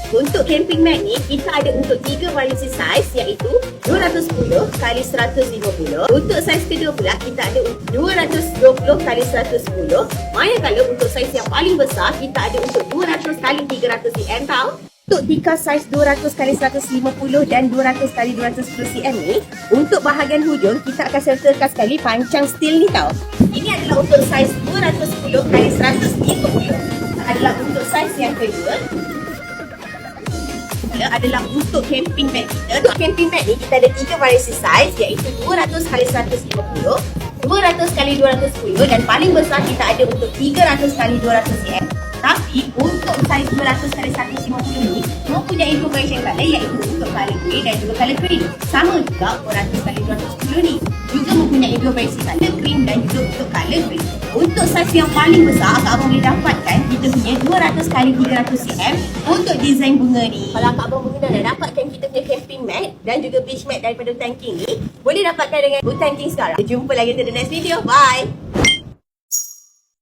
Untuk camping mat ni, kita ada untuk 3 variasi saiz iaitu 210 x 150. Untuk saiz kedua pula, kita ada 220 x 110. Manakala untuk saiz yang paling besar, kita ada untuk 200 x 300 cm tau. Untuk tikar saiz 200 x 150 dan 200 x 210 cm ni, untuk bahagian hujung, kita akan sertakan sekali pancang steel ni tau. Ini adalah untuk saiz 210 x 150. Adalah untuk saiz yang kedua. Adalah untuk camping mat kita. Untuk camping mat ni kita ada 3 variasi saiz iaitu 200 x 150, 200 x 210 dan paling besar kita ada untuk 300 x 200 cm. Tapi untuk saiz 200 x 150 ni mempunyai 2 variasi color iaitu untuk color grey dan juga color cream. Sama juga 400 x 210 ni juga mempunyai 2 variasi color cream dan juga untuk color grey. Untuk saiz yang paling besar, Kak Abang boleh dapatkan kita punya 200 x 300 cm untuk desain bunga ni. Kalau Kak Abang pengguna dah dapatkan kita punya camping mat dan juga beach mat daripada Tanking ni, boleh dapatkan dengan Tanking sekarang. Jumpa lagi di the next video. Bye!